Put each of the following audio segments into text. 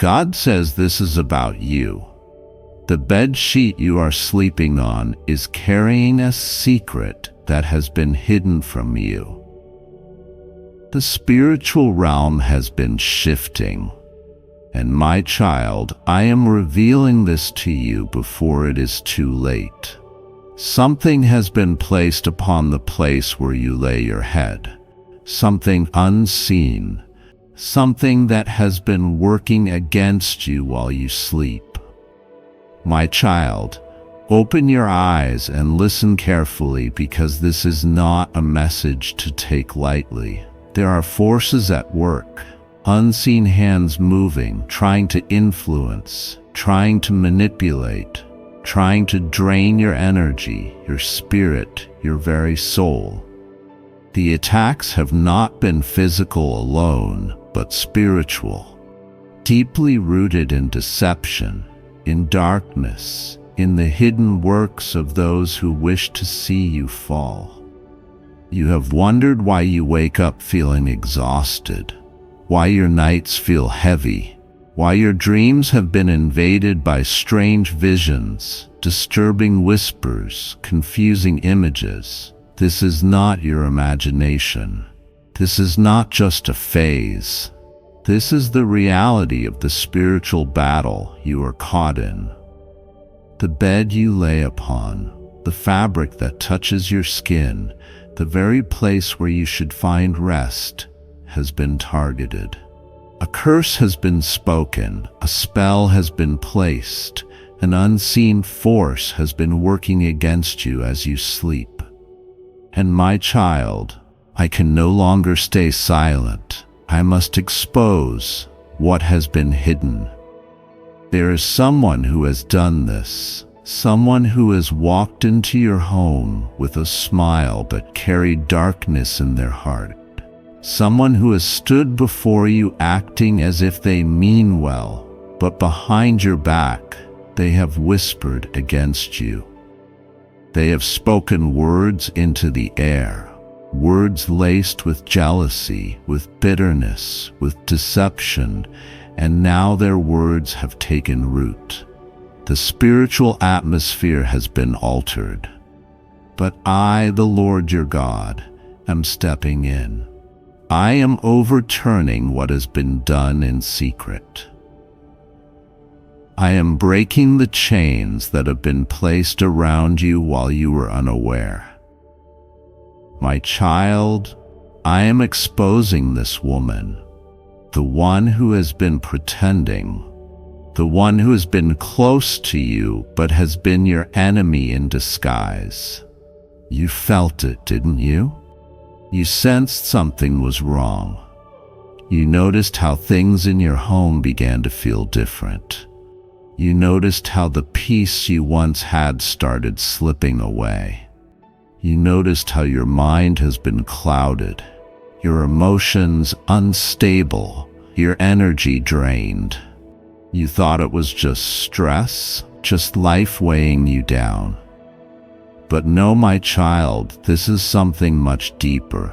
God says this is about you. The bed sheet you are sleeping on is carrying a secret that has been hidden from you. The spiritual realm has been shifting. And my child, I am revealing this to you before it is too late. Something has been placed upon the place where you lay your head. Something unseen. Something that has been working against you while you sleep. My child, open your eyes and listen carefully, because this is not a message to take lightly. There are forces at work, unseen hands moving, trying to influence, trying to manipulate, trying to drain your energy, your spirit, your very soul. The attacks have not been physical alone, but spiritual, deeply rooted in deception, in darkness, in the hidden works of those who wish to see you fall. You have wondered why you wake up feeling exhausted, why your nights feel heavy, why your dreams have been invaded by strange visions, disturbing whispers, confusing images. This is not your imagination. This is not just a phase. This is the reality of the spiritual battle you are caught in. The bed you lay upon, the fabric that touches your skin, the very place where you should find rest, has been targeted. A curse has been spoken, a spell has been placed, an unseen force has been working against you as you sleep. And my child, I can no longer stay silent. I must expose what has been hidden. There is someone who has done this, someone who has walked into your home with a smile but carried darkness in their heart. Someone who has stood before you acting as if they mean well, but behind your back, they have whispered against you. They have spoken words into the air, words laced with jealousy, with bitterness, with deception, and now their words have taken root. The spiritual atmosphere has been altered. But I, the Lord your God, am stepping in. I am overturning what has been done in secret. I am breaking the chains that have been placed around you while you were unaware. My child, I am exposing this woman, the one who has been pretending, the one who has been close to you but has been your enemy in disguise. You felt it, didn't you? You sensed something was wrong. You noticed how things in your home began to feel different. You noticed how the peace you once had started slipping away. You noticed how your mind has been clouded, your emotions unstable, your energy drained. You thought it was just stress, just life weighing you down. But no, my child, this is something much deeper.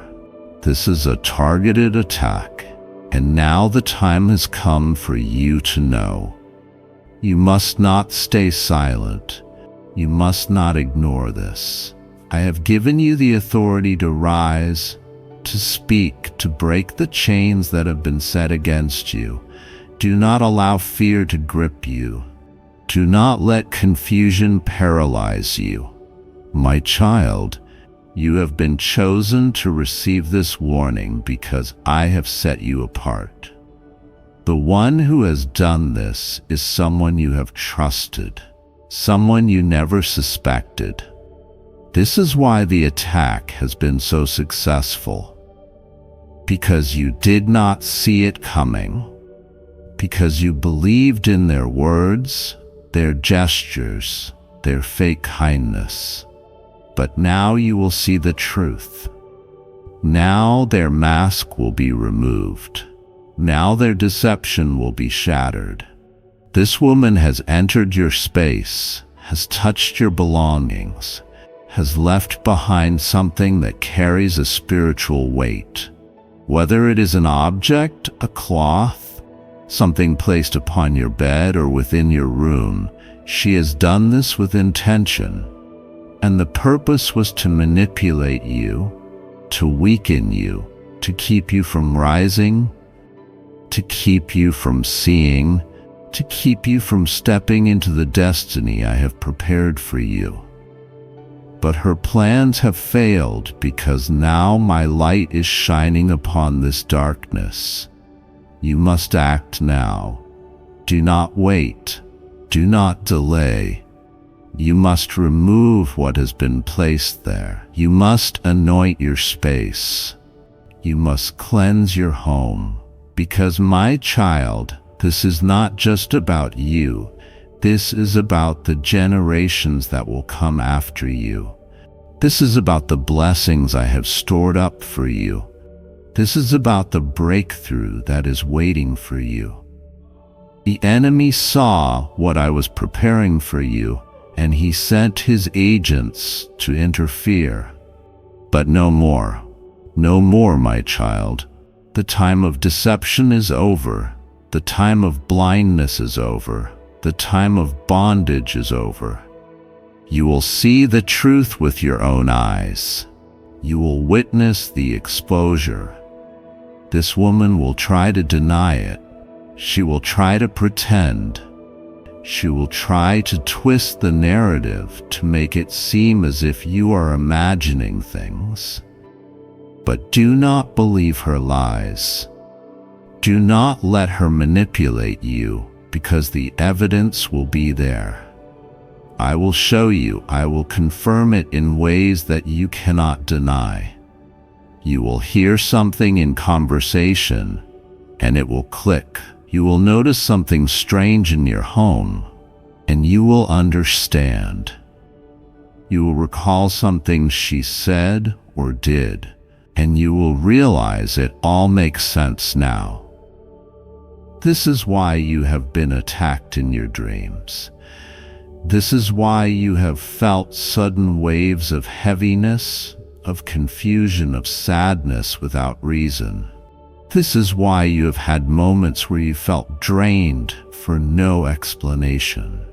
This is a targeted attack, and now the time has come for you to know. You must not stay silent. You must not ignore this. I have given you the authority to rise, to speak, to break the chains that have been set against you. Do not allow fear to grip you. Do not let confusion paralyze you. My child, you have been chosen to receive this warning because I have set you apart. The one who has done this is someone you have trusted, someone you never suspected. This is why the attack has been so successful. Because you did not see it coming. Because you believed in their words, their gestures, their fake kindness. But now you will see the truth. Now their mask will be removed. Now their deception will be shattered. This woman has entered your space, has touched your belongings, has left behind something that carries a spiritual weight. Whether it is an object, a cloth, something placed upon your bed or within your room. She has done this with intention, and the purpose was to manipulate you, to weaken you, to keep you from rising, to keep you from seeing, to keep you from stepping into the destiny I have prepared for you. But her plans have failed because now my light is shining upon this darkness. You must act now. Do not wait. Do not delay. You must remove what has been placed there. You must anoint your space. You must cleanse your home. Because, my child, this is not just about you. This is about the generations that will come after you. This is about the blessings I have stored up for you. This is about the breakthrough that is waiting for you. The enemy saw what I was preparing for you, and he sent his agents to interfere. But no more. No more, my child. The time of deception is over. The time of blindness is over. The time of bondage is over. You will see the truth with your own eyes. You will witness the exposure. This woman will try to deny it. She will try to pretend. She will try to twist the narrative to make it seem as if you are imagining things. But do not believe her lies. Do not let her manipulate you, because the evidence will be there. I will show you, I will confirm it in ways that you cannot deny. You will hear something in conversation, and it will click. You will notice something strange in your home, and you will understand. You will recall something she said or did, and you will realize it all makes sense now. This is why you have been attacked in your dreams. This is why you have felt sudden waves of heaviness, of confusion, of sadness without reason. This is why you have had moments where you felt drained for no explanation.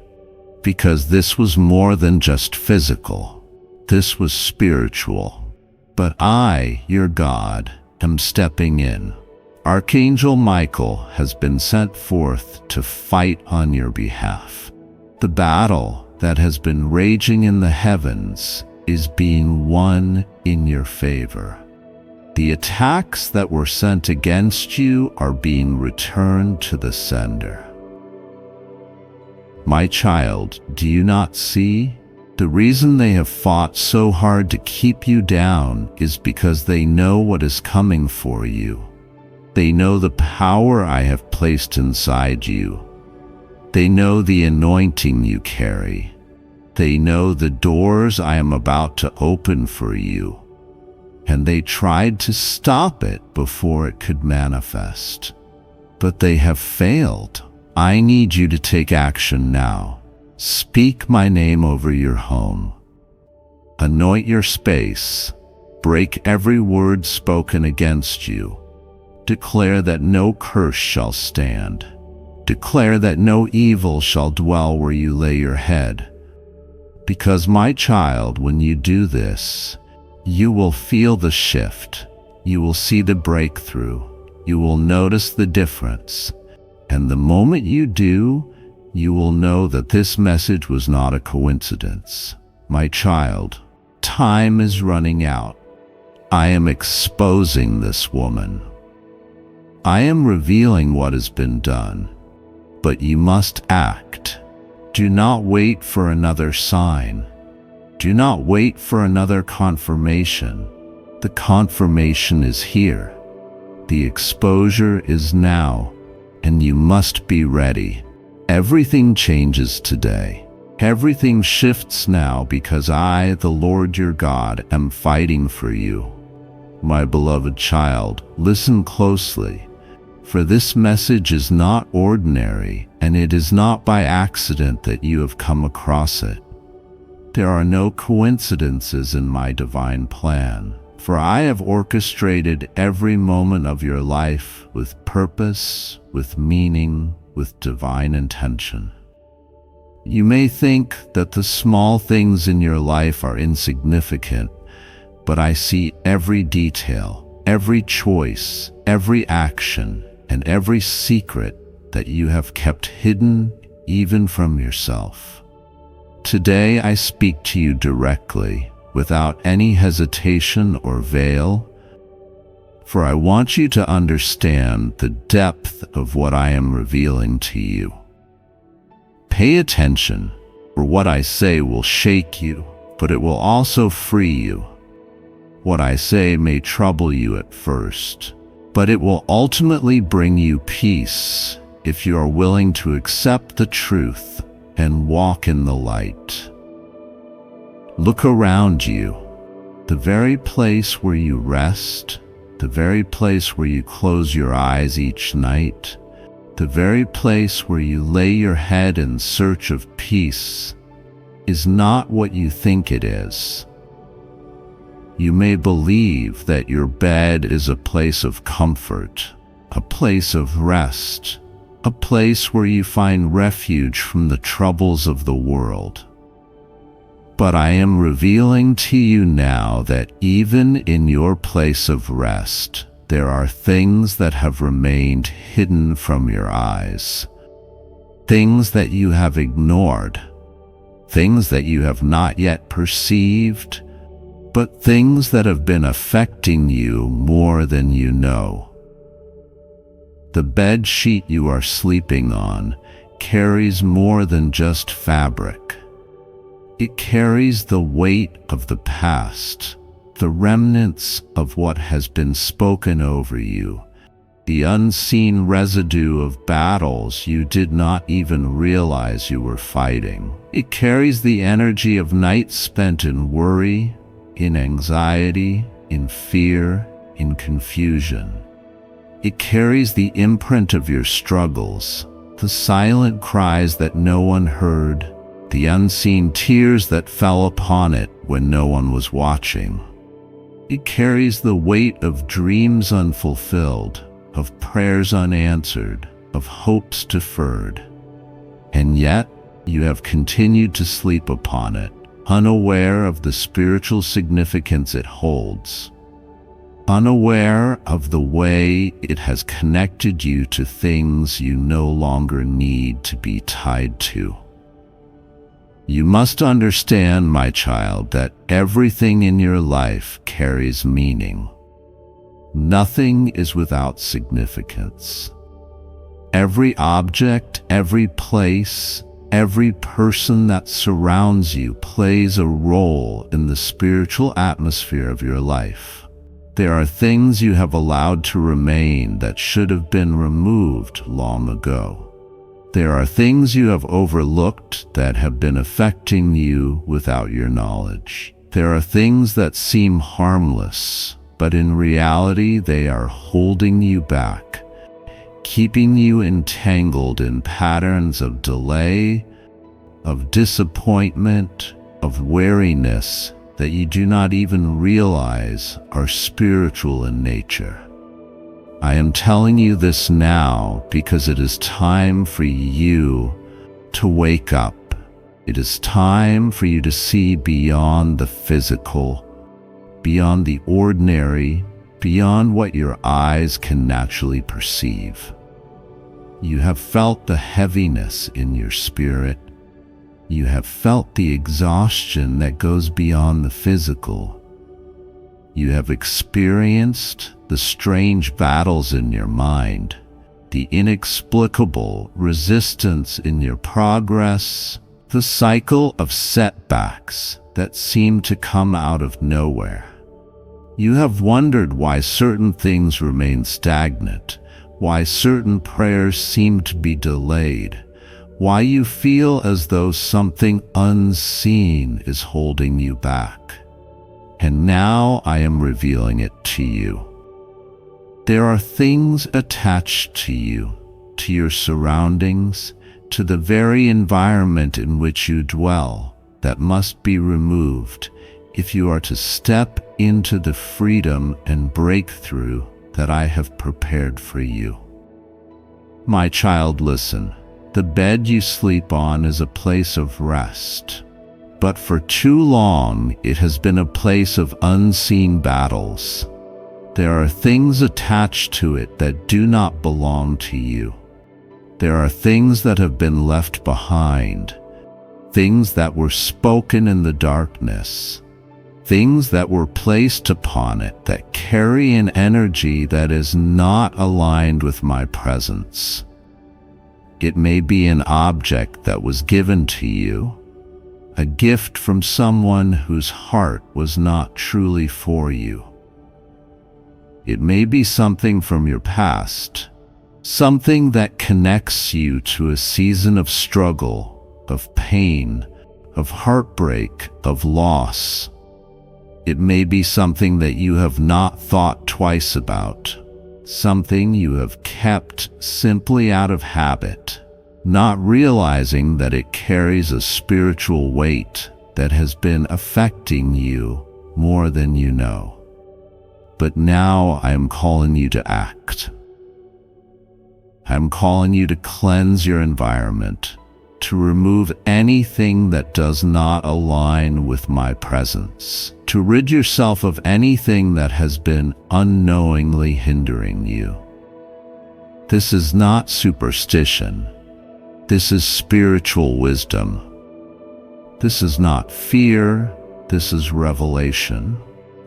Because this was more than just physical. This was spiritual. But I, your God, am stepping in. Archangel Michael has been sent forth to fight on your behalf. The battle that has been raging in the heavens is being won in your favor. The attacks that were sent against you are being returned to the sender. My child, do you not see? The reason they have fought so hard to keep you down is because they know what is coming for you. They know the power I have placed inside you. They know the anointing you carry. They know the doors I am about to open for you. And they tried to stop it before it could manifest. But they have failed. I need you to take action now. Speak my name over your home. Anoint your space. Break every word spoken against you. Declare that no curse shall stand. Declare that no evil shall dwell where you lay your head. Because, my child, when you do this, you will feel the shift. You will see the breakthrough. You will notice the difference. And the moment you do, you will know that this message was not a coincidence. My child, time is running out. I am exposing this woman. I am revealing what has been done. But you must act. Do not wait for another sign. Do not wait for another confirmation. The confirmation is here. The exposure is now, and you must be ready. Everything changes today. Everything shifts now because I, the Lord your God, am fighting for you. My beloved child, listen closely, for this message is not ordinary, and it is not by accident that you have come across it. There are no coincidences in my divine plan. For I have orchestrated every moment of your life with purpose, with meaning, with divine intention. You may think that the small things in your life are insignificant, but I see every detail, every choice, every action, and every secret that you have kept hidden even from yourself. Today I speak to you directly, without any hesitation or veil, for I want you to understand the depth of what I am revealing to you. Pay attention, for what I say will shake you, but it will also free you. What I say may trouble you at first, but it will ultimately bring you peace if you are willing to accept the truth and walk in the light. Look around you. The very place where you rest, the very place where you close your eyes each night, the very place where you lay your head in search of peace, is not what you think it is. You may believe that your bed is a place of comfort, a place of rest, a place where you find refuge from the troubles of the world. But I am revealing to you now that even in your place of rest, there are things that have remained hidden from your eyes, things that you have ignored, things that you have not yet perceived, but things that have been affecting you more than you know. The bed sheet you are sleeping on carries more than just fabric. It carries the weight of the past, the remnants of what has been spoken over you, the unseen residue of battles you did not even realize you were fighting. It carries the energy of nights spent in worry, in anxiety, in fear, in confusion. It carries the imprint of your struggles, the silent cries that no one heard, the unseen tears that fell upon it when no one was watching. It carries the weight of dreams unfulfilled, of prayers unanswered, of hopes deferred. And yet, you have continued to sleep upon it, unaware of the spiritual significance it holds, unaware of the way it has connected you to things you no longer need to be tied to. You must understand, my child, that everything in your life carries meaning. Nothing is without significance. Every object, every place, every person that surrounds you plays a role in the spiritual atmosphere of your life. There are things you have allowed to remain that should have been removed long ago. There are things you have overlooked that have been affecting you without your knowledge. There are things that seem harmless, but in reality they are holding you back, keeping you entangled in patterns of delay, of disappointment, of weariness that you do not even realize are spiritual in nature. I am telling you this now because it is time for you to wake up. It is time for you to see beyond the physical, beyond the ordinary, beyond what your eyes can naturally perceive. You have felt the heaviness in your spirit. You have felt the exhaustion that goes beyond the physical. You have experienced the strange battles in your mind, the inexplicable resistance in your progress, the cycle of setbacks that seem to come out of nowhere. You have wondered why certain things remain stagnant, why certain prayers seem to be delayed, why you feel as though something unseen is holding you back. And now I am revealing it to you. There are things attached to you, to your surroundings, to the very environment in which you dwell, that must be removed if you are to step into the freedom and breakthrough that I have prepared for you. My child, listen. The bed you sleep on is a place of rest, but for too long it has been a place of unseen battles. There are things attached to it that do not belong to you. There are things that have been left behind, things that were spoken in the darkness, things that were placed upon it that carry an energy that is not aligned with my presence. It may be an object that was given to you, a gift from someone whose heart was not truly for you. It may be something from your past, something that connects you to a season of struggle, of pain, of heartbreak, of loss. It may be something that you have not thought twice about, something you have kept simply out of habit, not realizing that it carries a spiritual weight that has been affecting you more than you know. But now I am calling you to act. I am calling you to cleanse your environment, to remove anything that does not align with my presence, to rid yourself of anything that has been unknowingly hindering you. This is not superstition. This is spiritual wisdom. This is not fear. This is revelation.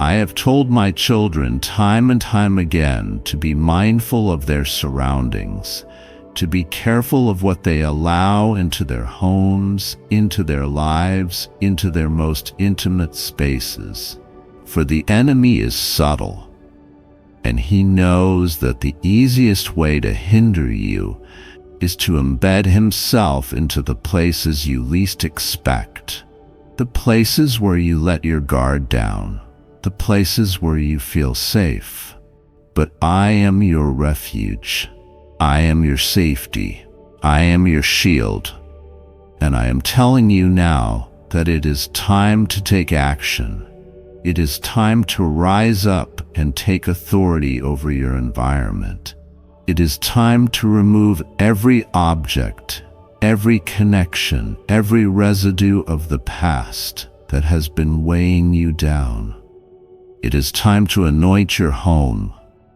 I have told my children time and time again to be mindful of their surroundings, to be careful of what they allow into their homes, into their lives, into their most intimate spaces. For the enemy is subtle, and he knows that the easiest way to hinder you is to embed himself into the places you least expect, the places where you let your guard down, the places where you feel safe. But I am your refuge. I am your safety. I am your shield. And I am telling you now that it is time to take action. It is time to rise up and take authority over your environment. It is time to remove every object, every connection, every residue of the past that has been weighing you down. It is time to anoint your home,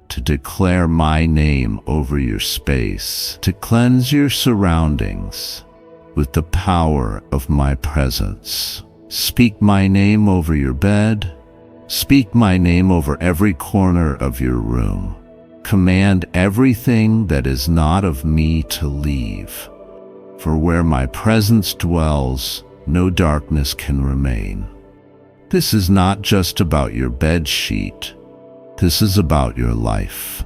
to declare my name over your space, to cleanse your surroundings with the power of my presence. Speak my name over your bed. Speak my name over every corner of your room. Command everything that is not of me to leave. For where my presence dwells, no darkness can remain. This is not just about your bed sheet. This is about your life.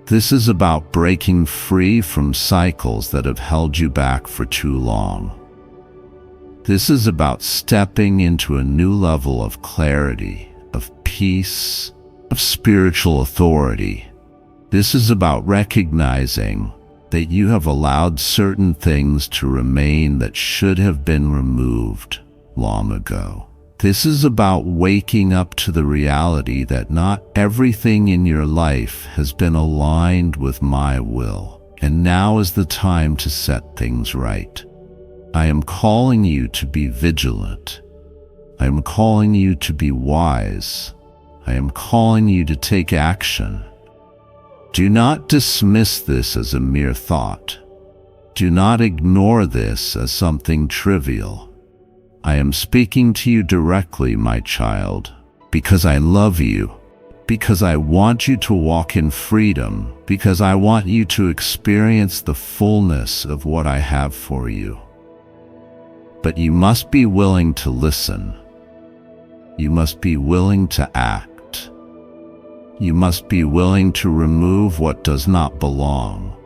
This is about breaking free from cycles that have held you back for too long. This is about stepping into a new level of clarity, of peace, of spiritual authority. This is about recognizing that you have allowed certain things to remain that should have been removed long ago. This is about waking up to the reality that not everything in your life has been aligned with my will, and now is the time to set things right. I am calling you to be vigilant. I am calling you to be wise. I am calling you to take action. Do not dismiss this as a mere thought. Do not ignore this as something trivial. I am speaking to you directly, my child, because I love you, because I want you to walk in freedom, because I want you to experience the fullness of what I have for you. But you must be willing to listen. You must be willing to act. You must be willing to remove what does not belong,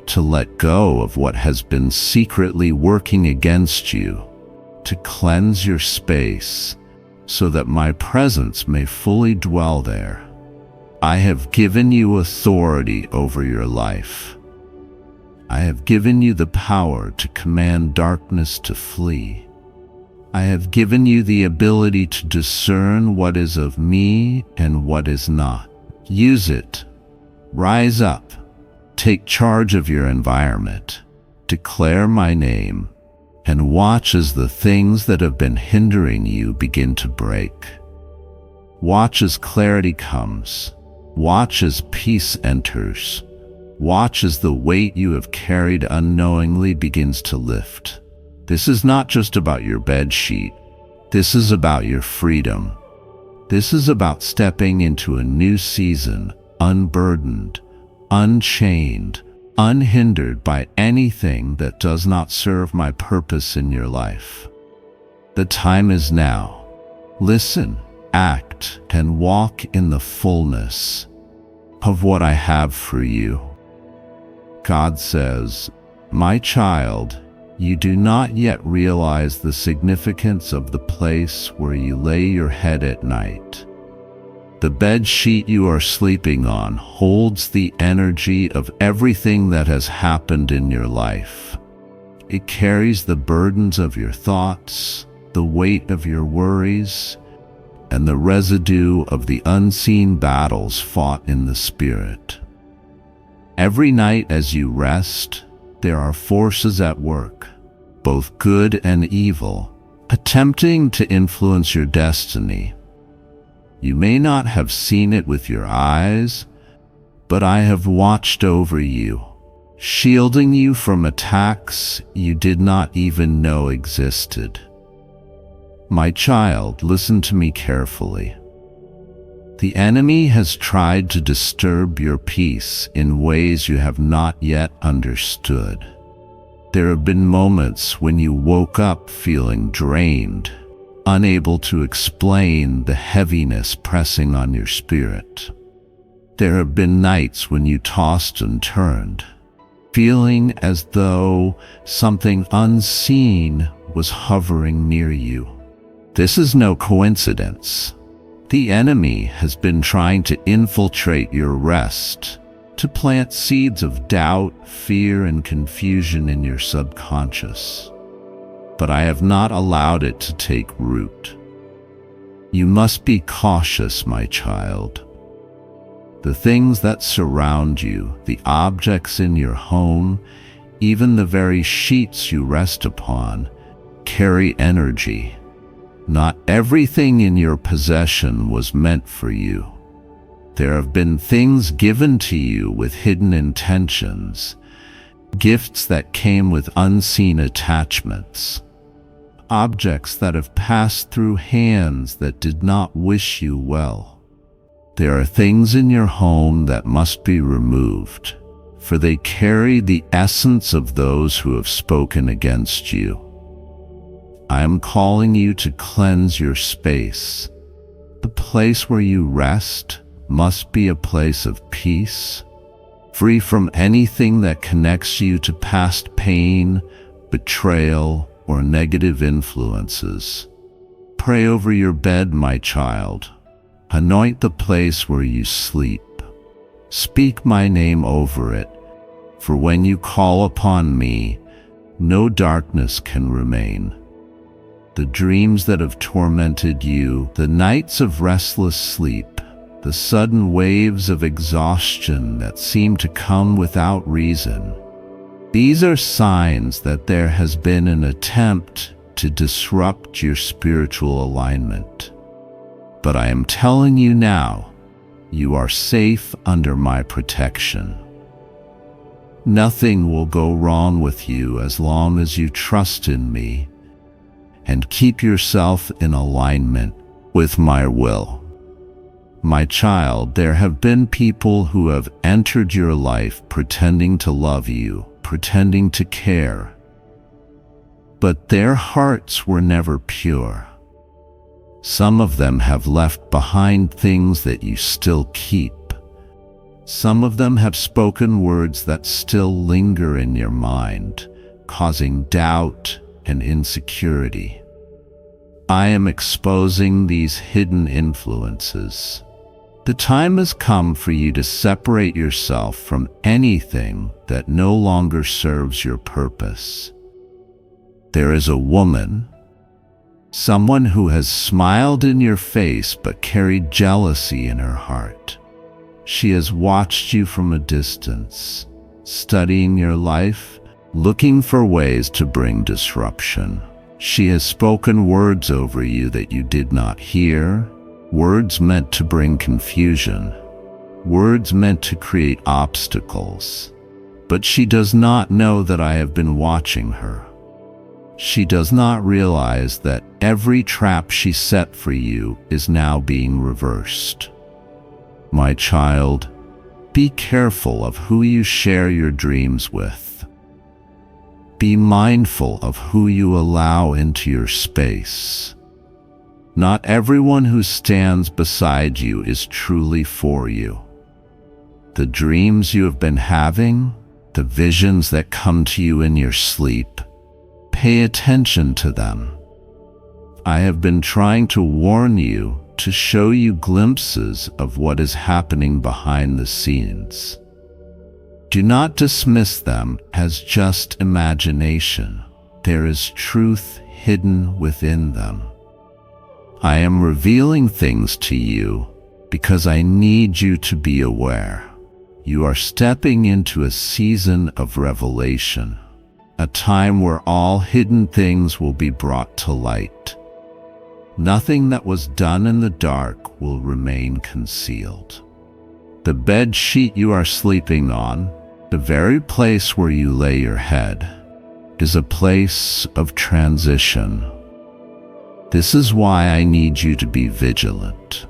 to let go of what has been secretly working against you, to cleanse your space so that my presence may fully dwell there. I have given you authority over your life. I have given you the power to command darkness to flee. I have given you the ability to discern what is of me and what is not. Use it. Rise up. Take charge of your environment. Declare my name, and watch as the things that have been hindering you begin to break. Watch as clarity comes. Watch as peace enters. Watch as the weight you have carried unknowingly begins to lift. This is not just about your bed sheet. This is about your freedom. This is about stepping into a new season, unburdened, unchained, unhindered by anything that does not serve my purpose in your life. The time is now. Listen, act, and walk in the fullness of what I have for you. God says, "My child, you do not yet realize the significance of the place where you lay your head at night. The bed sheet you are sleeping on holds the energy of everything that has happened in your life. It carries the burdens of your thoughts, the weight of your worries, and the residue of the unseen battles fought in the spirit. Every night as you rest, there are forces at work, both good and evil, attempting to influence your destiny. You may not have seen it with your eyes, but I have watched over you, shielding you from attacks you did not even know existed. My child, listen to me carefully. The enemy has tried to disturb your peace in ways you have not yet understood. There have been moments when you woke up feeling drained, unable to explain the heaviness pressing on your spirit. There have been nights when you tossed and turned, feeling as though something unseen was hovering near you. This is no coincidence. The enemy has been trying to infiltrate your rest, to plant seeds of doubt, fear, and confusion in your subconscious. But I have not allowed it to take root. You must be cautious, my child. The things that surround you, the objects in your home, even the very sheets you rest upon, carry energy. Not everything in your possession was meant for you. There have been things given to you with hidden intentions, gifts that came with unseen attachments, objects that have passed through hands that did not wish you well. There are things in your home that must be removed, for they carry the essence of those who have spoken against you. I am calling you to cleanse your space. The place where you rest must be a place of peace, free from anything that connects you to past pain, betrayal, or negative influences. Pray over your bed, my child. Anoint the place where you sleep. Speak my name over it, for when you call upon me, no darkness can remain. The dreams that have tormented you, the nights of restless sleep, the sudden waves of exhaustion that seem to come without reason. These are signs that there has been an attempt to disrupt your spiritual alignment. But I am telling you now, you are safe under my protection. Nothing will go wrong with you as long as you trust in me and keep yourself in alignment with my will. My child, there have been people who have entered your life pretending to love you, pretending to care, but their hearts were never pure. Some of them have left behind things that you still keep. Some of them have spoken words that still linger in your mind, causing doubt and insecurity. I am exposing these hidden influences. The time has come for you to separate yourself from anything that no longer serves your purpose. There is a woman, Someone who has smiled in your face but carried jealousy in her heart. She has watched you from a distance, studying your life, looking for ways to bring disruption. She has spoken words over you that you did not hear, words meant to bring confusion, words meant to create obstacles. But she does not know that I have been watching her. She does not realize that every trap she set for you is now being reversed. My child, be careful of who you share your dreams with. Be mindful of who you allow into your space. Not everyone who stands beside you is truly for you. The dreams you have been having, the visions that come to you in your sleep, pay attention to them. I have been trying to warn you, to show you glimpses of what is happening behind the scenes. Do not dismiss them as just imagination. There is truth hidden within them. I am revealing things to you because I need you to be aware. You are stepping into a season of revelation, a time where all hidden things will be brought to light. Nothing that was done in the dark will remain concealed. The bed sheet you are sleeping on, the very place where you lay your head, is a place of transition. This is why I need you to be vigilant.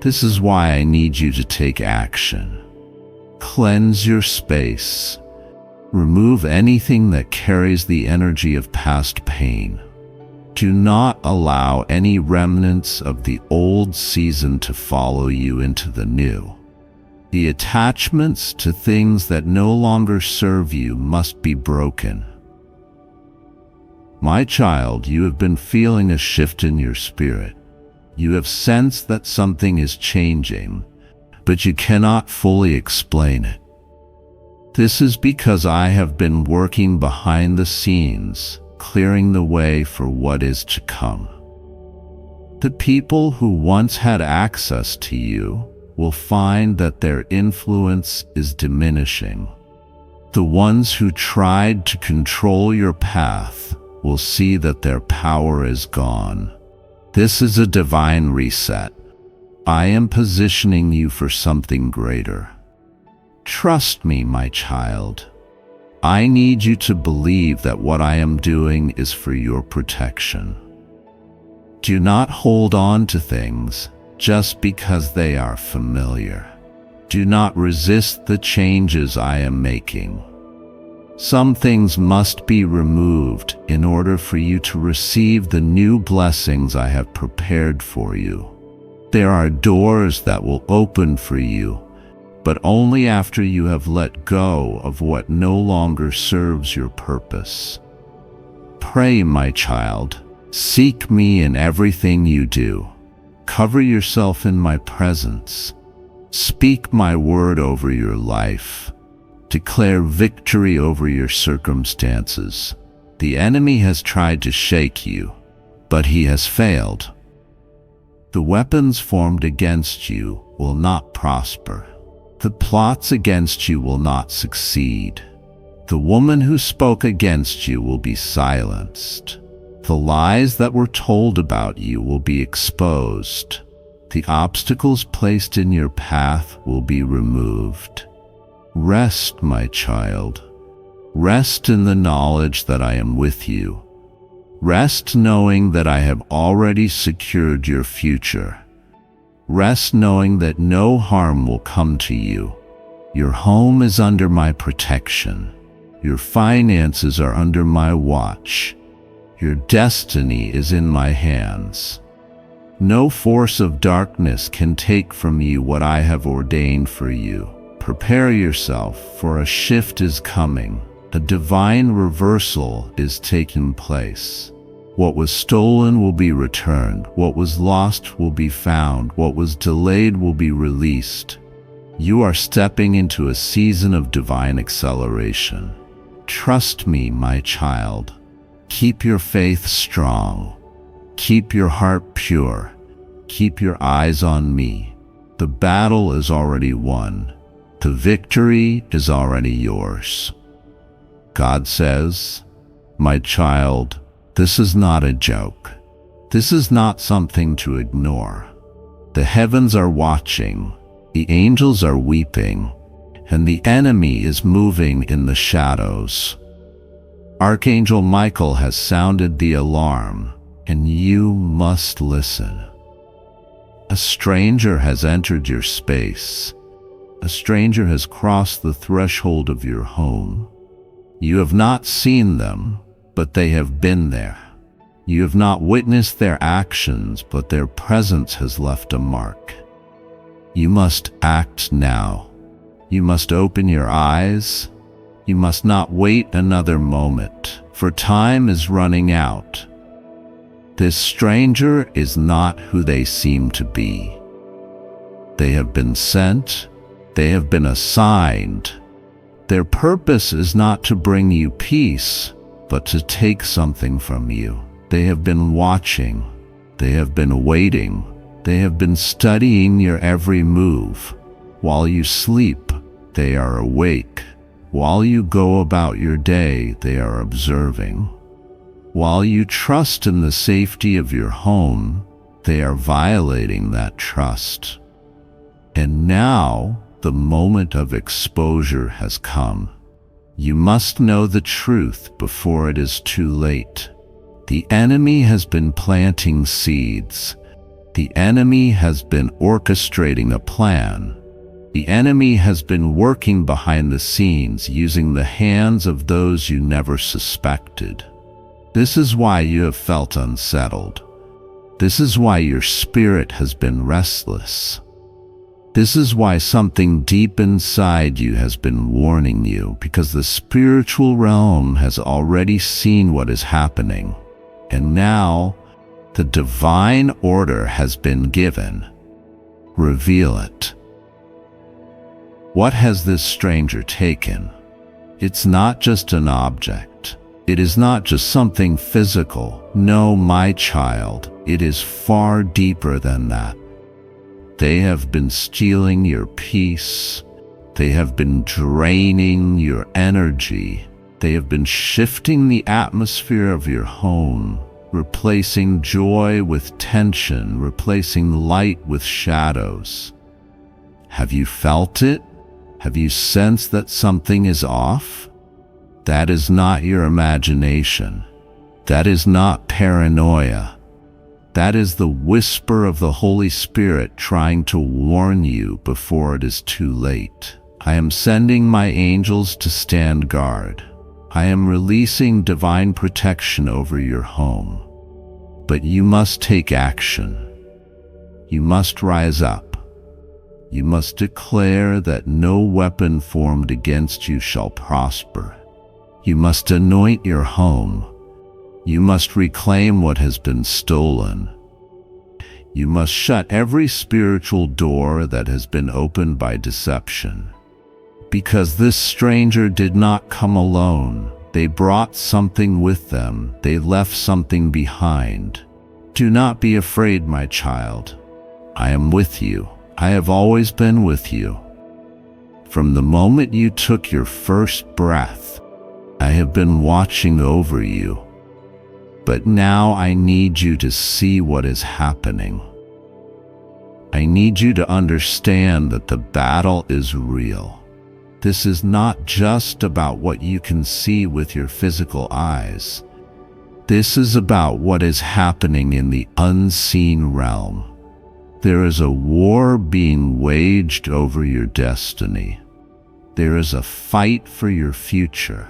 This is why I need you to take action. Cleanse your space. Remove anything that carries the energy of past pain. Do not allow any remnants of the old season to follow you into the new. The attachments to things that no longer serve you must be broken. My child, you have been feeling a shift in your spirit. You have sensed that something is changing, but you cannot fully explain it. This is because I have been working behind the scenes, clearing the way for what is to come. The people who once had access to you will find that their influence is diminishing. The ones who tried to control your path will see that their power is gone. This is a divine reset. I am positioning you for something greater. Trust me, my child. I need you to believe that what I am doing is for your protection. Do not hold on to things just because they are familiar. Do not resist the changes I am making. Some things must be removed in order for you to receive the new blessings I have prepared for you. There are doors that will open for you, but only after you have let go of what no longer serves your purpose. Pray, my child. Seek me in everything you do. Cover yourself in my presence. Speak my word over your life. Declare victory over your circumstances. The enemy has tried to shake you, but he has failed. The weapons formed against you will not prosper. The plots against you will not succeed. The woman who spoke against you will be silenced. The lies that were told about you will be exposed. The obstacles placed in your path will be removed. Rest, my child. Rest in the knowledge that I am with you. Rest knowing that I have already secured your future. Rest knowing that no harm will come to you. Your home is under my protection. Your finances are under my watch. Your destiny is in my hands. No force of darkness can take from you what I have ordained for you. Prepare yourself, for a shift is coming. A divine reversal is taking place. What was stolen will be returned. What was lost will be found. What was delayed will be released. You are stepping into a season of divine acceleration. Trust me, my child. Keep your faith strong. Keep your heart pure. Keep your eyes on me. The battle is already won. The victory is already yours. God says, my child, this is not a joke. This is not something to ignore. The heavens are watching, the angels are weeping, and the enemy is moving in the shadows. Archangel Michael has sounded the alarm, and you must listen. A stranger has entered your space. A stranger has crossed the threshold of your home. You have not seen them, but they have been there. You have not witnessed their actions, but their presence has left a mark. You must act now. You must open your eyes. You must not wait another moment, for time is running out. This stranger is not who they seem to be. They have been sent. They have been assigned. Their purpose is not to bring you peace, but to take something from you. They have been watching. They have been waiting. They have been studying your every move. While you sleep, they are awake. While you go about your day, they are observing. While you trust in the safety of your home, they are violating that trust. And now, the moment of exposure has come. You must know the truth before it is too late. The enemy has been planting seeds. The enemy has been orchestrating a plan. The enemy has been working behind the scenes using the hands of those you never suspected. This is why you have felt unsettled. This is why your spirit has been restless. This is why something deep inside you has been warning you, because the spiritual realm has already seen what is happening. And now, the divine order has been given. Reveal it. What has this stranger taken? It's not just an object. It is not just something physical. No, my child, it is far deeper than that. They have been stealing your peace. They have been draining your energy. They have been shifting the atmosphere of your home, replacing joy with tension, replacing light with shadows. Have you felt it? Have you sensed that something is off? That is not your imagination. That is not paranoia. That is the whisper of the Holy Spirit trying to warn you before it is too late. I am sending my angels to stand guard. I am releasing divine protection over your home. But you must take action. You must rise up. You must declare that no weapon formed against you shall prosper. You must anoint your home. You must reclaim what has been stolen. You must shut every spiritual door that has been opened by deception. Because this stranger did not come alone. They brought something with them. They left something behind. Do not be afraid, my child. I am with you. I have always been with you. From the moment you took your first breath, I have been watching over you. But now I need you to see what is happening. I need you to understand that the battle is real. This is not just about what you can see with your physical eyes. This is about what is happening in the unseen realm. There is a war being waged over your destiny. There is a fight for your future.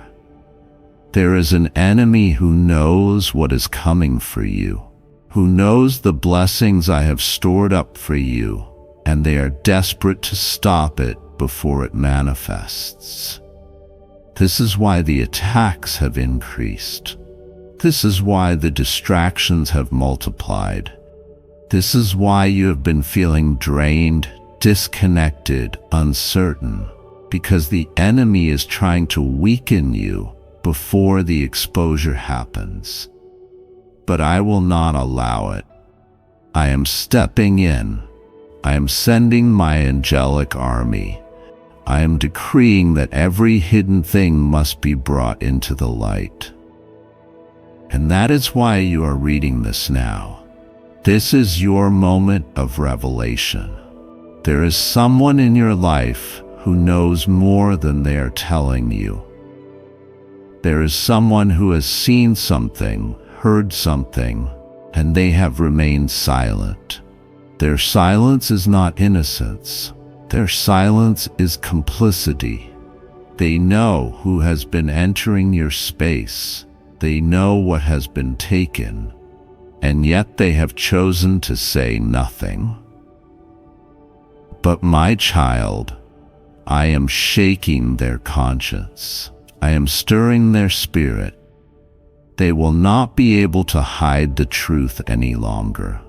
There is an enemy who knows what is coming for you, who knows the blessings I have stored up for you, and they are desperate to stop it before it manifests. This is why the attacks have increased. This is why the distractions have multiplied. This is why you have been feeling drained, disconnected, uncertain, because the enemy is trying to weaken you before the exposure happens. but I will not allow it. I am stepping in. I am sending my angelic army. I am decreeing that every hidden thing must be brought into the light. And that is why you are reading this now. This is your moment of revelation. There is someone in your life who knows more than they are telling you. There is someone who has seen something, heard something, and they have remained silent. Their silence is not innocence. Their silence is complicity. They know who has been entering your space. They know what has been taken, and yet they have chosen to say nothing. But my child, I am shaking their conscience. I am stirring their spirit. They will not be able to hide the truth any longer.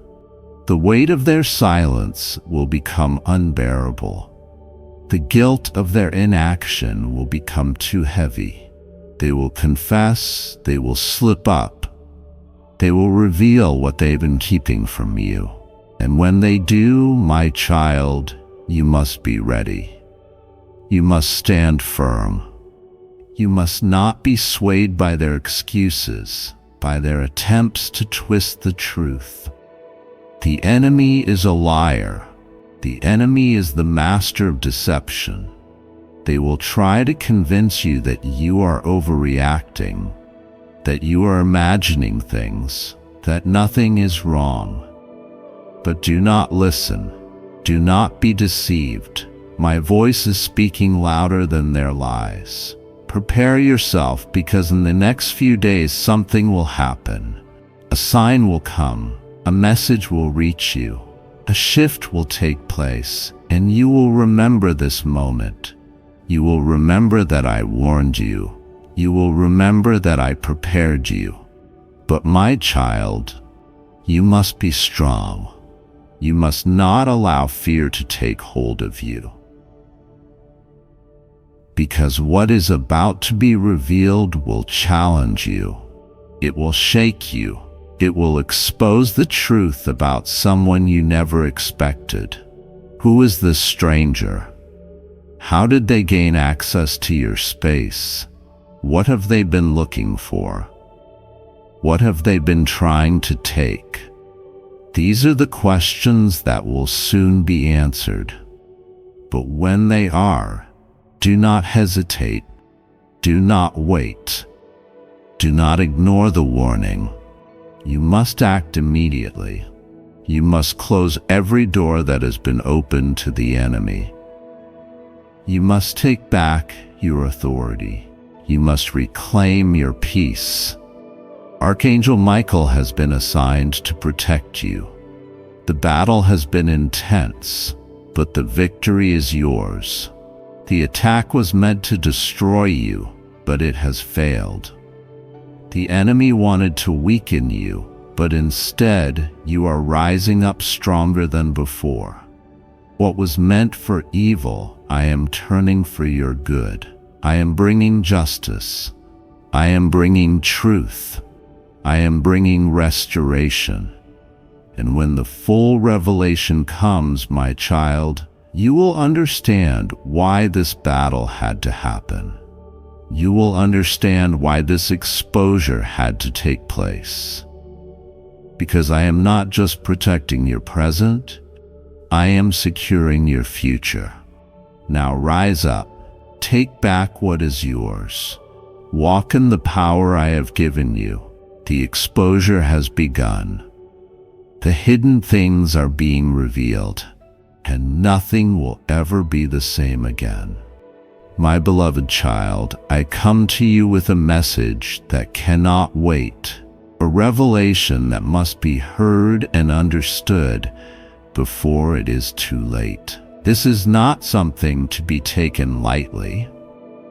The weight of their silence will become unbearable. The guilt of their inaction will become too heavy. They will confess, they will slip up. They will reveal what they've been keeping from you. And when they do, my child, you must be ready. You must stand firm. You must not be swayed by their excuses, by their attempts to twist the truth. The enemy is a liar. The enemy is the master of deception. They will try to convince you that you are overreacting, that you are imagining things, that nothing is wrong. But do not listen. Do not be deceived. My voice is speaking louder than their lies. Prepare yourself, because in the next few days something will happen. A sign will come. A message will reach you. A shift will take place, and you will remember this moment. You will remember that I warned you. You will remember that I prepared you. But my child, you must be strong. You must not allow fear to take hold of you. Because what is about to be revealed will challenge you. It will shake you. It will expose the truth about someone you never expected. Who is this stranger? How did they gain access to your space? What have they been looking for? What have they been trying to take? These are the questions that will soon be answered. But when they are, do not hesitate. Do not wait. Do not ignore the warning. You must act immediately. You must close every door that has been opened to the enemy. You must take back your authority. You must reclaim your peace. Archangel Michael has been assigned to protect you. The battle has been intense, but the victory is yours. The attack was meant to destroy you, but it has failed. The enemy wanted to weaken you, but instead you are rising up stronger than before. What was meant for evil, I am turning for your good. I am bringing justice. I am bringing truth. I am bringing restoration. And when the full revelation comes, my child, you will understand why this battle had to happen. You will understand why this exposure had to take place. Because I am not just protecting your present, I am securing your future. Now rise up, take back what is yours. Walk in the power I have given you. The exposure has begun. The hidden things are being revealed, and nothing will ever be the same again. My beloved child, I come to you with a message that cannot wait, a revelation that must be heard and understood before it is too late. This is not something to be taken lightly,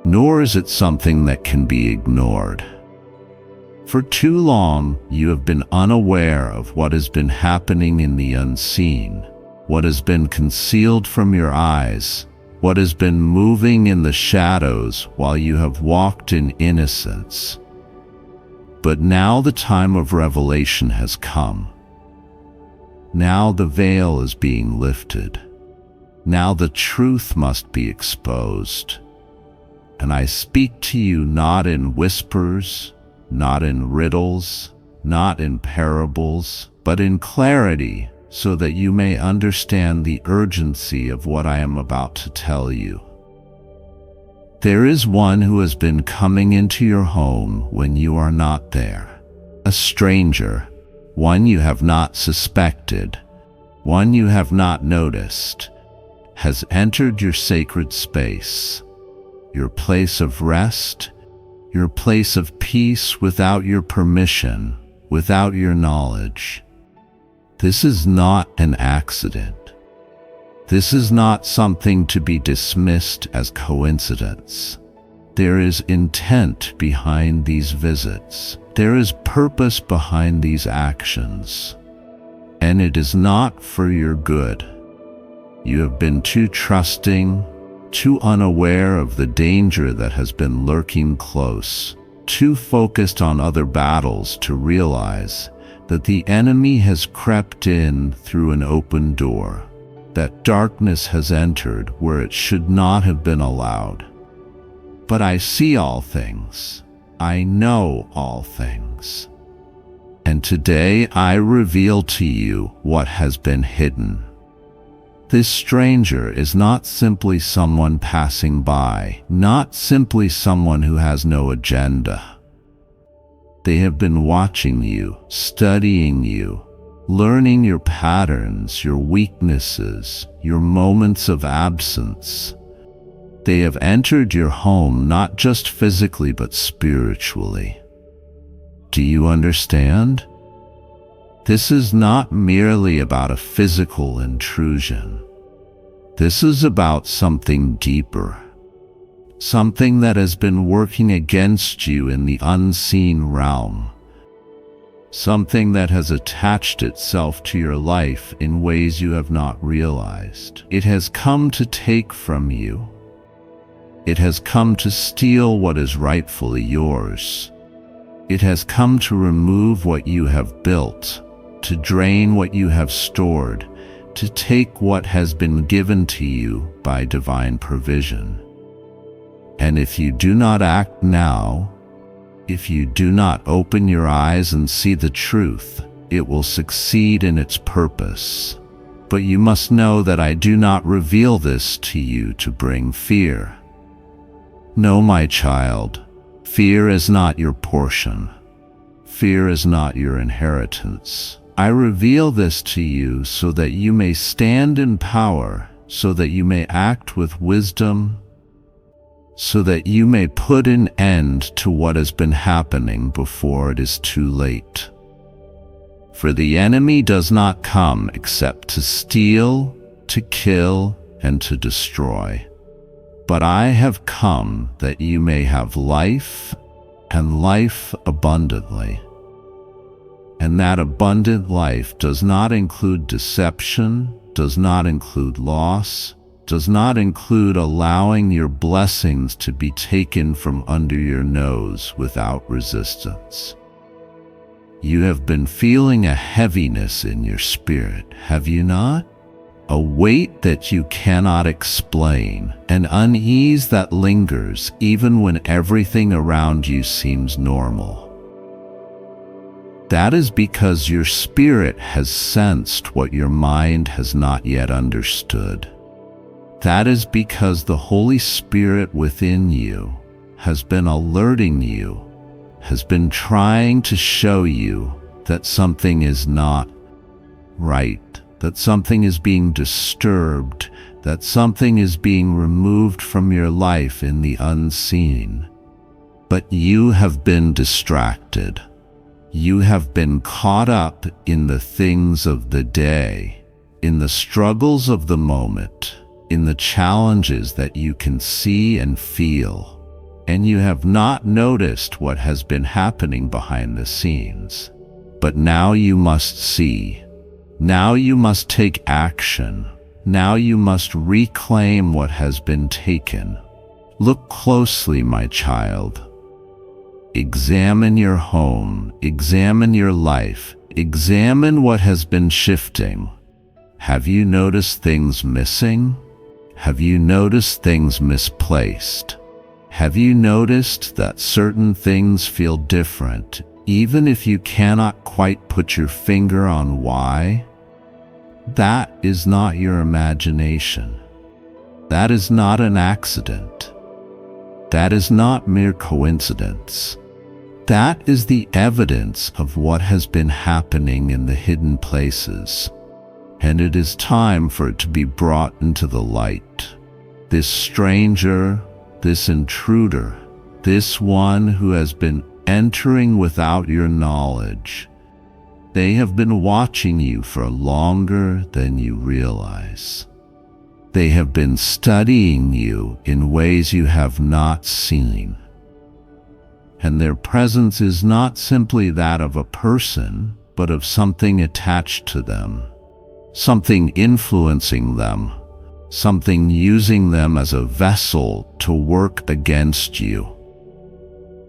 nor is it something that can be ignored. For too long, you have been unaware of what has been happening in the unseen, what has been concealed from your eyes, what has been moving in the shadows while you have walked in innocence. But now the time of revelation has come. Now the veil is being lifted. Now the truth must be exposed. And I speak to you not in whispers, not in riddles, not in parables, but in clarity, so that you may understand the urgency of what I am about to tell you. There is one who has been coming into your home when you are not there. A stranger, one you have not suspected, one you have not noticed, has entered your sacred space, your place of rest, your place of peace without your permission, without your knowledge. This is not an accident. This is not something to be dismissed as coincidence. There is intent behind these visits. There is purpose behind these actions. And it is not for your good. You have been too trusting, too unaware of the danger that has been lurking close, too focused on other battles to realize that the enemy has crept in through an open door, that darkness has entered where it should not have been allowed. But I see all things. I know all things. And today I reveal to you what has been hidden. This stranger is not simply someone passing by, not simply someone who has no agenda. They have been watching you, studying you, learning your patterns, your weaknesses, your moments of absence. They have entered your home not just physically but spiritually. Do you understand? This is not merely about a physical intrusion. This is about something deeper, something that has been working against you in the unseen realm. Something that has attached itself to your life in ways you have not realized. It has come to take from you. It has come to steal what is rightfully yours. It has come to remove what you have built, to drain what you have stored, to take what has been given to you by divine provision. And if you do not act now, if you do not open your eyes and see the truth, it will succeed in its purpose. But you must know that I do not reveal this to you to bring fear. No, my child, fear is not your portion. Fear is not your inheritance. I reveal this to you so that you may stand in power, so that you may act with wisdom, so that you may put an end to what has been happening before it is too late. For the enemy does not come except to steal, to kill, and to destroy. But I have come that you may have life, and life abundantly. And that abundant life does not include deception, does not include loss, does not include allowing your blessings to be taken from under your nose without resistance. You have been feeling a heaviness in your spirit, have you not? A weight that you cannot explain, an unease that lingers even when everything around you seems normal. That is because your spirit has sensed what your mind has not yet understood. That is because the Holy Spirit within you has been alerting you, has been trying to show you that something is not right, that something is being disturbed, that something is being removed from your life in the unseen. But you have been distracted. You have been caught up in the things of the day, in the struggles of the moment, in the challenges that you can see and feel, and you have not noticed what has been happening behind the scenes. But now you must see. Now you must take action. Now you must reclaim what has been taken. Look closely, my child. Examine your home, examine your life, examine what has been shifting. Have you noticed things missing? Have you noticed things misplaced? Have you noticed that certain things feel different, even if you cannot quite put your finger on why? That is not your imagination. That is not an accident. That is not mere coincidence. That is the evidence of what has been happening in the hidden places, and it is time for it to be brought into the light. This stranger, this intruder, this one who has been entering without your knowledge, they have been watching you for longer than you realize. They have been studying you in ways you have not seen. And their presence is not simply that of a person, but of something attached to them, something influencing them, something using them as a vessel to work against you.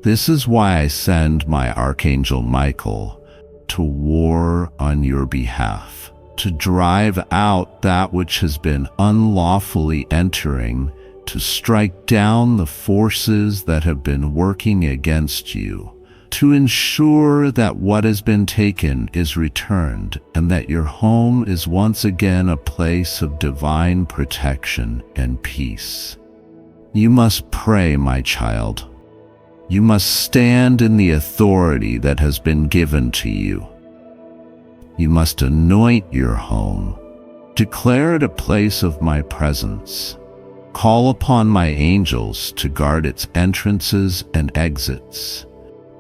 This is why I send my Archangel Michael to war on your behalf, to drive out that which has been unlawfully entering, to strike down the forces that have been working against you, to ensure that what has been taken is returned and that your home is once again a place of divine protection and peace. You must pray, my child. You must stand in the authority that has been given to you. You must anoint your home, declare it a place of my presence. Call upon my angels to guard its entrances and exits,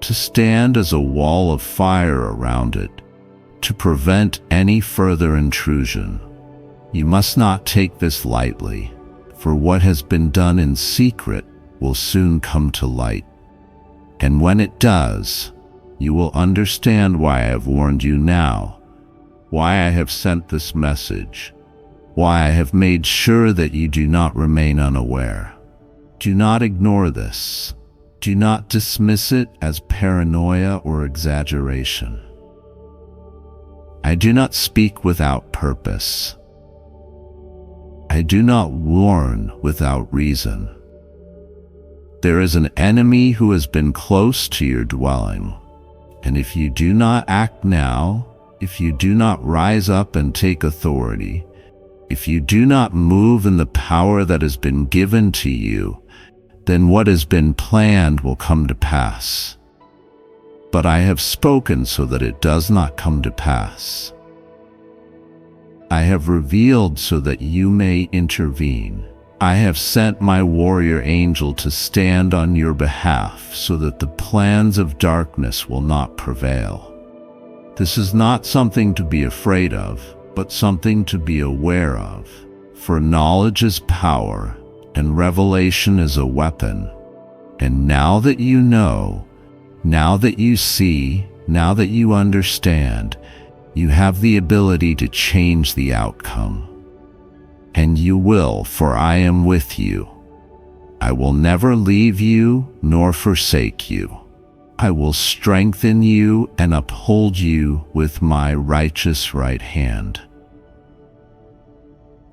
to stand as a wall of fire around it, to prevent any further intrusion. You must not take this lightly, for what has been done in secret will soon come to light. And when it does, you will understand why I have warned you now, why I have sent this message, why I have made sure that you do not remain unaware. Do not ignore this. Do not dismiss it as paranoia or exaggeration. I do not speak without purpose. I do not warn without reason. There is an enemy who has been close to your dwelling, and if you do not act now, if you do not rise up and take authority, if you do not move in the power that has been given to you, then what has been planned will come to pass. But I have spoken so that it does not come to pass. I have revealed so that you may intervene. I have sent my warrior angel to stand on your behalf so that the plans of darkness will not prevail. This is not something to be afraid of, but something to be aware of. For knowledge is power, and revelation is a weapon. And now that you know, now that you see, now that you understand, you have the ability to change the outcome. And you will, for I am with you. I will never leave you nor forsake you. I will strengthen you and uphold you with my righteous right hand.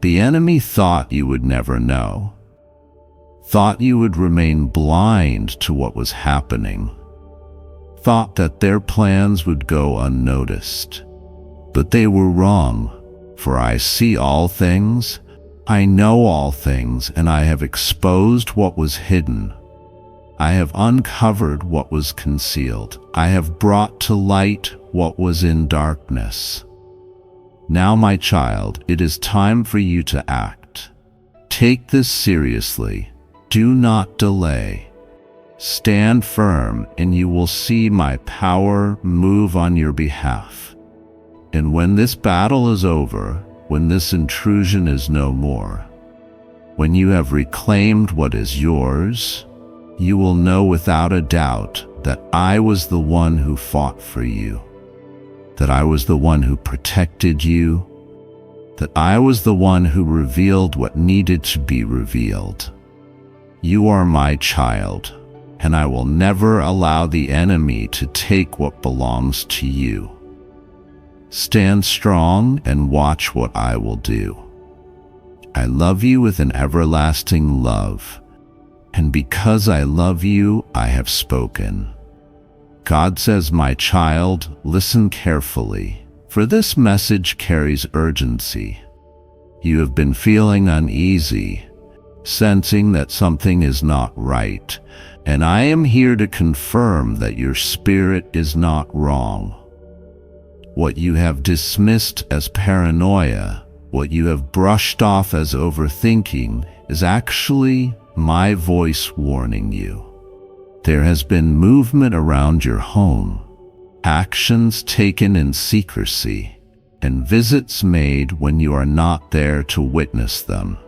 The enemy thought you would never know, thought you would remain blind to what was happening, thought that their plans would go unnoticed. But they were wrong, for I see all things, I know all things, and I have exposed what was hidden. I have uncovered what was concealed. I have brought to light what was in darkness. Now, my child, it is time for you to act. Take this seriously. Do not delay. Stand firm, and you will see my power move on your behalf. And when this battle is over, when this intrusion is no more, when you have reclaimed what is yours, you will know without a doubt that I was the one who fought for you, that I was the one who protected you, that I was the one who revealed what needed to be revealed. You are my child, and I will never allow the enemy to take what belongs to you. Stand strong and watch what I will do. I love you with an everlasting love, and because I love you, I have spoken. God says, my child, listen carefully, for this message carries urgency. You have been feeling uneasy, sensing that something is not right, and I am here to confirm that your spirit is not wrong. What you have dismissed as paranoia, what you have brushed off as overthinking, is actually my voice warning you. There has been movement around your home, actions taken in secrecy, and visits made when you are not there to witness them.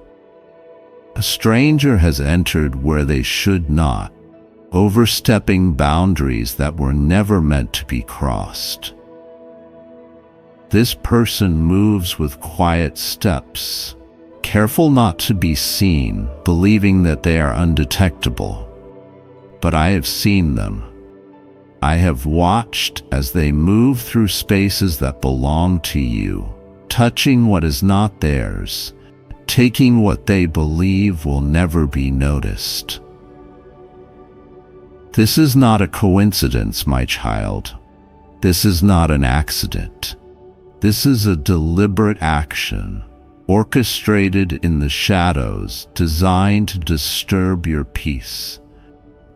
A stranger has entered where they should not, overstepping boundaries that were never meant to be crossed. This person moves with quiet steps, careful not to be seen, believing that they are undetectable. But I have seen them. I have watched as they move through spaces that belong to you, touching what is not theirs, taking what they believe will never be noticed. This is not a coincidence, my child. This is not an accident. This is a deliberate action, orchestrated in the shadows, designed to disturb your peace,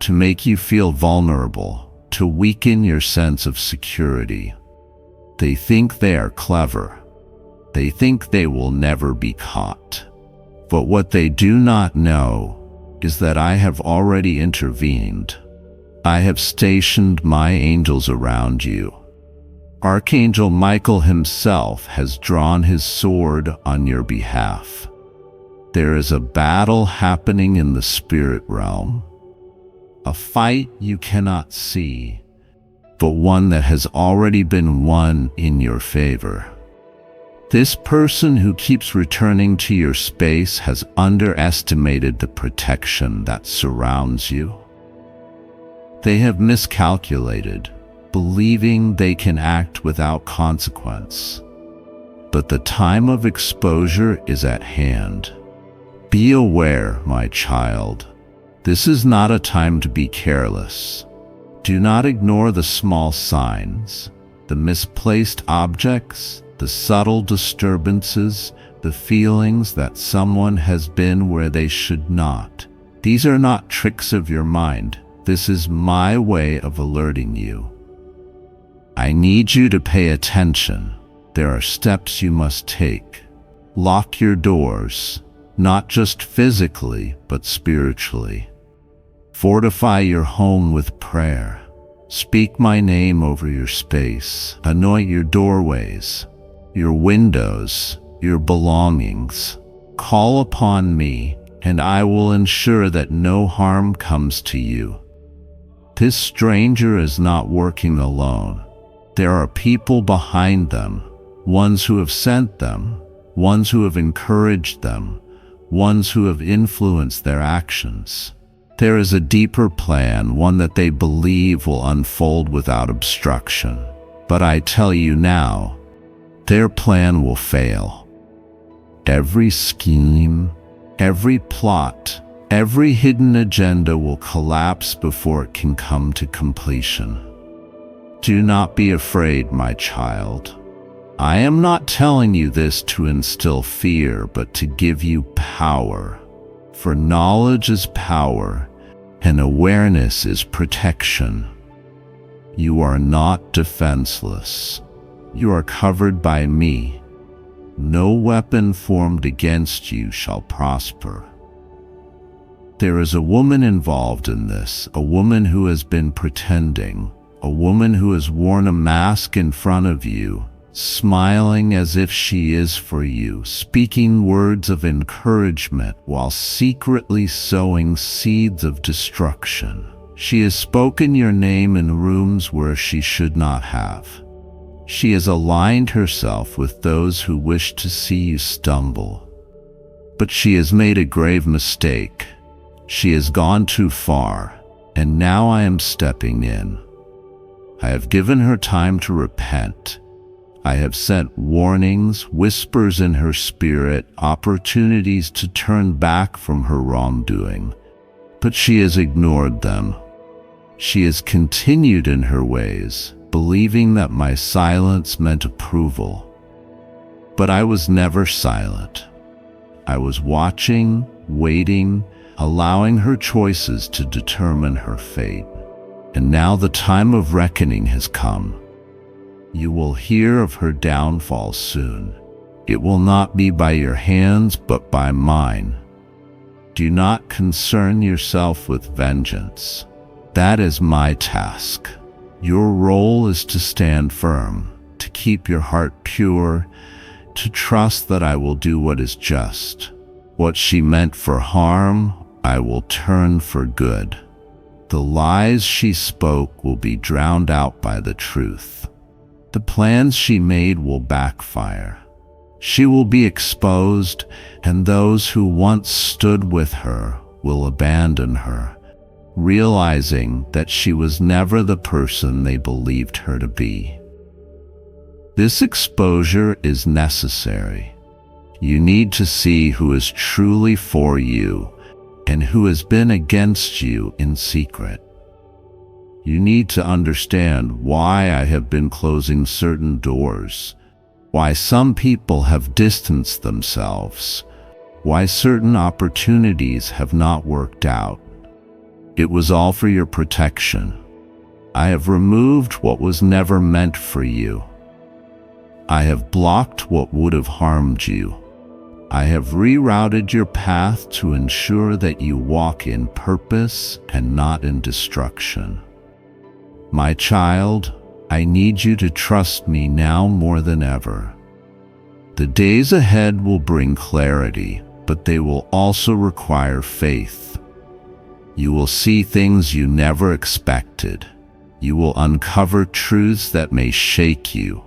to make you feel vulnerable, to weaken your sense of security. They think they are clever. They think they will never be caught. But what they do not know is that I have already intervened. I have stationed my angels around you. Archangel Michael himself has drawn his sword on your behalf. There is a battle happening in the spirit realm, a fight you cannot see, but one that has already been won in your favor. This person who keeps returning to your space has underestimated the protection that surrounds you. They have miscalculated, believing they can act without consequence. But the time of exposure is at hand. Be aware, my child. This is not a time to be careless. Do not ignore the small signs, the misplaced objects, the subtle disturbances, the feelings that someone has been where they should not. These are not tricks of your mind. This is my way of alerting you. I need you to pay attention. There are steps you must take. Lock your doors, not just physically, but spiritually. Fortify your home with prayer. Speak my name over your space. Anoint your doorways, your windows, your belongings. Call upon me, and I will ensure that no harm comes to you. This stranger is not working alone. There are people behind them, ones who have sent them, ones who have encouraged them, ones who have influenced their actions. There is a deeper plan, one that they believe will unfold without obstruction. But I tell you now, their plan will fail. Every scheme, every plot, every hidden agenda will collapse before it can come to completion. Do not be afraid, my child. I am not telling you this to instill fear, but to give you power. For knowledge is power, and awareness is protection. You are not defenseless. You are covered by me. No weapon formed against you shall prosper. There is a woman involved in this, a woman who has been pretending, a woman who has worn a mask in front of you, smiling as if she is for you, speaking words of encouragement while secretly sowing seeds of destruction. She has spoken your name in rooms where she should not have. She has aligned herself with those who wish to see you stumble. But she has made a grave mistake. She has gone too far, and now I am stepping in. I have given her time to repent. I have sent warnings, whispers in her spirit, opportunities to turn back from her wrongdoing. But she has ignored them. She has continued in her ways, believing that my silence meant approval. But I was never silent. I was watching, waiting, allowing her choices to determine her fate. And now the time of reckoning has come. You will hear of her downfall soon. It will not be by your hands, but by mine. Do not concern yourself with vengeance. That is my task. Your role is to stand firm, to keep your heart pure, to trust that I will do what is just. What she meant for harm, I will turn for good. The lies she spoke will be drowned out by the truth. The plans she made will backfire. She will be exposed, and those who once stood with her will abandon her, realizing that she was never the person they believed her to be. This exposure is necessary. You need to see who is truly for you and who has been against you in secret. You need to understand why I have been closing certain doors, why some people have distanced themselves, why certain opportunities have not worked out. It was all for your protection. I have removed what was never meant for you. I have blocked what would have harmed you. I have rerouted your path to ensure that you walk in purpose and not in destruction. My child, I need you to trust me now more than ever. The days ahead will bring clarity, but they will also require faith. You will see things you never expected. You will uncover truths that may shake you.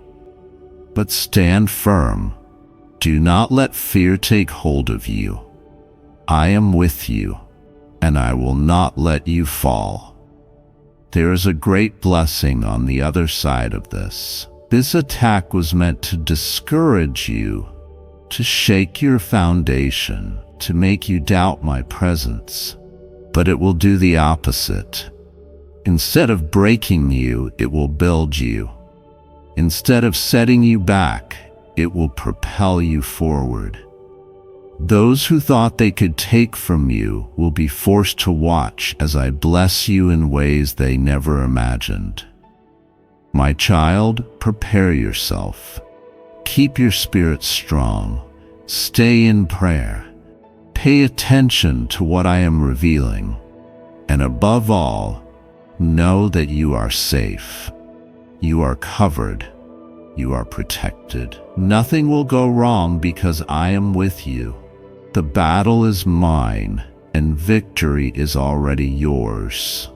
But stand firm. Do not let fear take hold of you. I am with you, and I will not let you fall. There is a great blessing on the other side of this. This attack was meant to discourage you, to shake your foundation, to make you doubt my presence. But it will do the opposite. Instead of breaking you, it will build you. Instead of setting you back, it will propel you forward. Those who thought they could take from you will be forced to watch as I bless you in ways they never imagined. My child, prepare yourself. Keep your spirit strong. Stay in prayer. Pay attention to what I am revealing. And above all, know that you are safe. You are covered. You are protected. Nothing will go wrong because I am with you. The battle is mine, and victory is already yours.